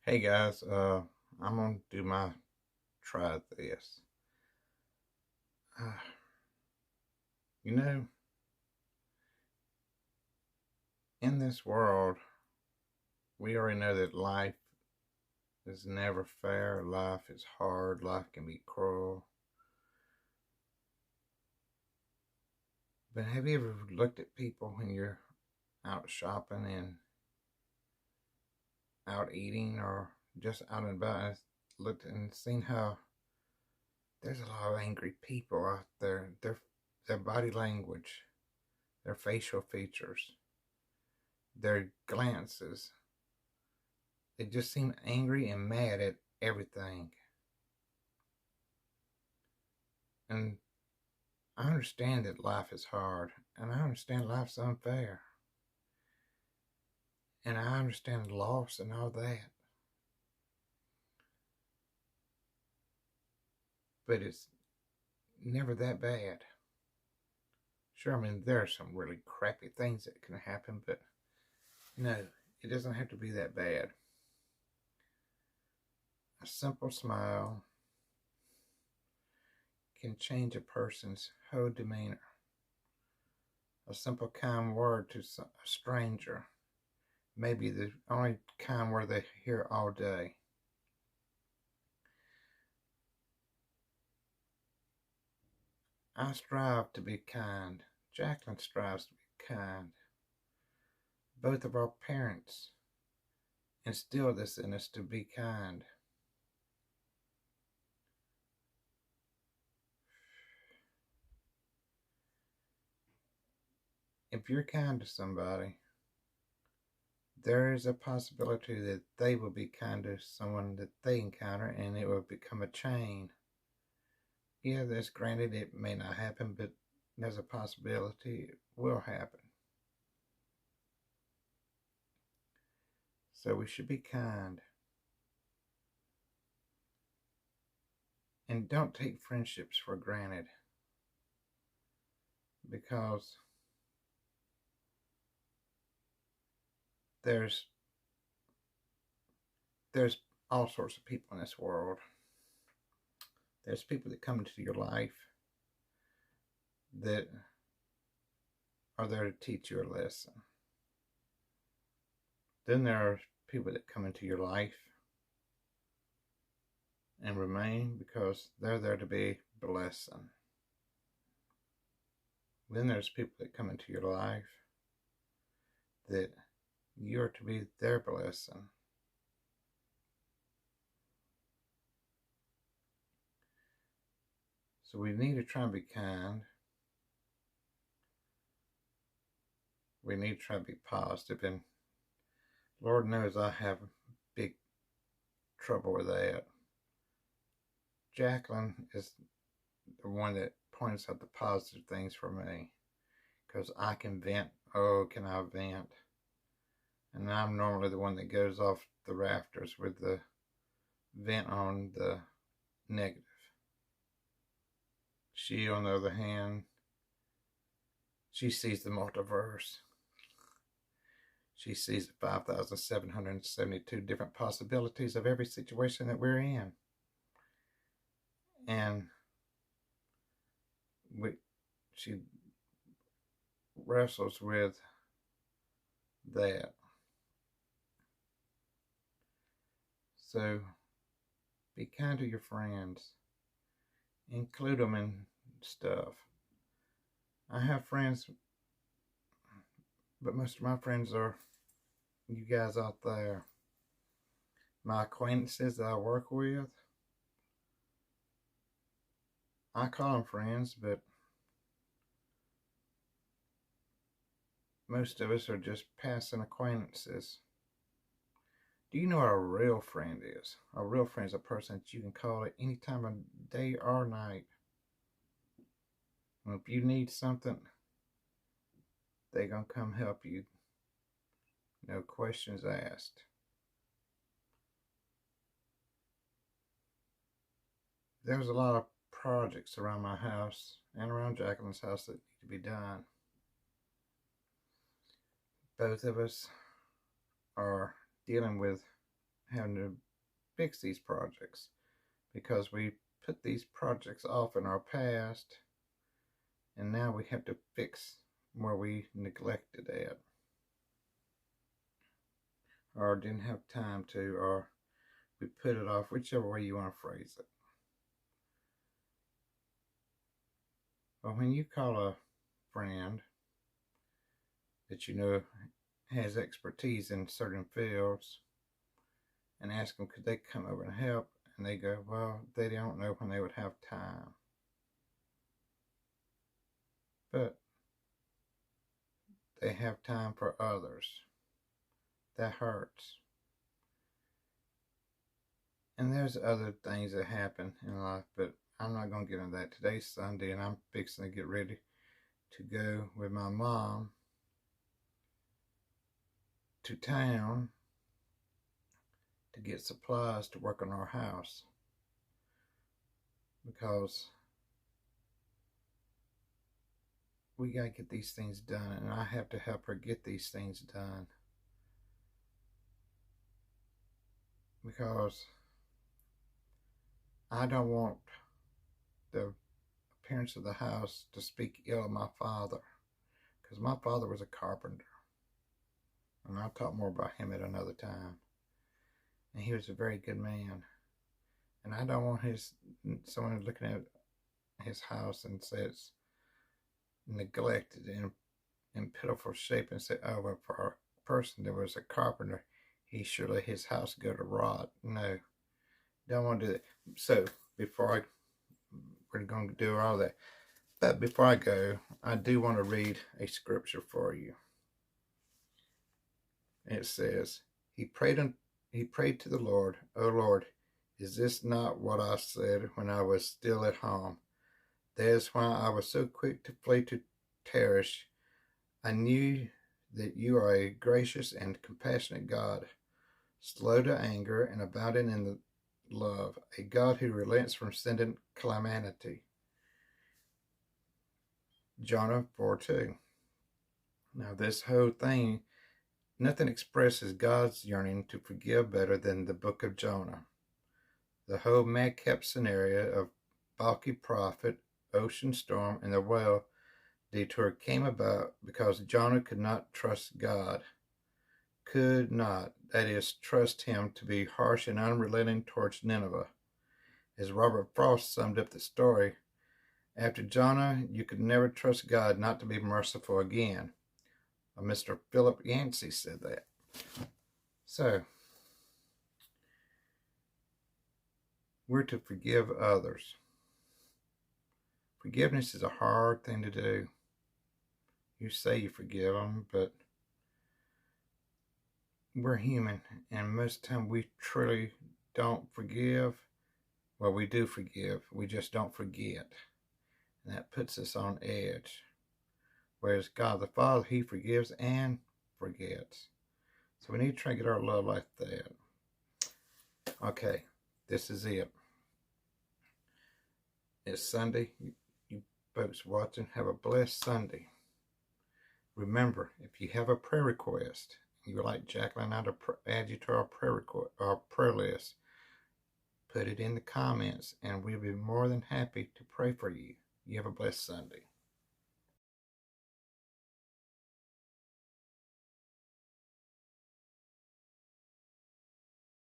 Hey guys, I'm gonna do my try this. Uh, you know, in this world, we already know that life is never fair. Life is hard. Life can be cruel. But have you ever looked at people when you're out shopping and out eating or just out and about and looked and seen how there's a lot of angry people out there. Their body language, their facial features, their glances. They just seem angry and mad at everything. And I understand that life is hard, and I understand life's unfair, and I understand loss and all that. But it's never that bad. Sure, I mean, there are some really crappy things that can happen, but no, it doesn't have to be that bad. A simple smile can change a person's whole demeanor. A simple kind word to a stranger may be the only kind word they hear all day. I strive to be kind. Jacqueline strives to be kind. Both of our parents instilled this in us to be kind. If you're kind to somebody, there is a possibility that they will be kind to someone that they encounter and it will become a chain. Yeah, that's granted, it may not happen, but there's a possibility it will happen. So we should be kind. And don't take friendships for granted because there's there's all sorts of people in this world. There's people that come into your life that are there to teach you a lesson. Then there are people that come into your life and remain because they're there to be a blessing. Then there's people that come into your life that you're to be their blessing. So we need to try and be kind. We need to try and be positive. And Lord knows I have big trouble with that. Jacqueline is the one that points out the positive things for me because I can vent. Oh, can I vent? And I'm normally the one that goes off the rafters with the vent on the negative. She, on the other hand, she sees the multiverse. She sees 5,772 different possibilities of every situation that we're in. And she wrestles with that. So be kind to your friends. Include them in stuff. I have friends, but most of my friends are you guys out there. My acquaintances that I work with, I call them friends, but most of us are just passing acquaintances. Do you know what a real friend is? A real friend is a person that you can call at any time of day or night. And if you need something, they're going to come help you. No questions asked. There's a lot of projects around my house and around Jacqueline's house that need to be done. Both of us are dealing with having to fix these projects because we put these projects off in our past, and now we have to fix where we neglected it, or didn't have time to, or we put it off, whichever way you want to phrase it. But when you call a friend that you know has expertise in certain fields and ask them could they come over and help, and they go, well, they don't know when they would have time. But they have time for others. That hurts. And there's other things that happen in life, but I'm not going to get into that. Today's Sunday, and I'm fixing to get ready to go with my mom to town to get supplies to work on our house, because we got to get these things done, and I have to help her get these things done, because I don't want the appearance of the house to speak ill of my father, because my father was a carpenter, and I'll talk more about him at another time. And he was a very good man, and I don't want someone looking at his house and say it's neglected and in pitiful shape and say, oh, well, for a person that was a carpenter, he should let his house go to rot. No, don't want to do that. So we're going to do all that. But before I go, I do want to read a scripture for you. It says, He prayed to the Lord, O Lord, is this not what I said when I was still at home? That is why I was so quick to flee to Tarshish. I knew that you are a gracious and compassionate God, slow to anger and abounding in love, a God who relents from sending calamity. Jonah 4:2. Now this whole thing, nothing expresses God's yearning to forgive better than the book of Jonah. The whole madcap scenario of balky prophet, ocean storm, and the whale detour came about because Jonah could not trust God. Could not, that is, trust him to be harsh and unrelenting towards Nineveh. As Robert Frost summed up the story, after Jonah, you could never trust God not to be merciful again. Mr. Philip Yancey said that. So, we're to forgive others. Forgiveness is a hard thing to do. You say you forgive them, but we're human, and most of the time we truly don't forgive. Well, we do forgive, we just don't forget. And that puts us on edge. Whereas God the Father, He forgives and forgets. So we need to try to get our love like that. Okay, this is it. It's Sunday. You folks watching, have a blessed Sunday. Remember, if you have a prayer request, you would like Jacqueline and I to add you to our prayer list, put it in the comments, and we'll be more than happy to pray for you. You have a blessed Sunday.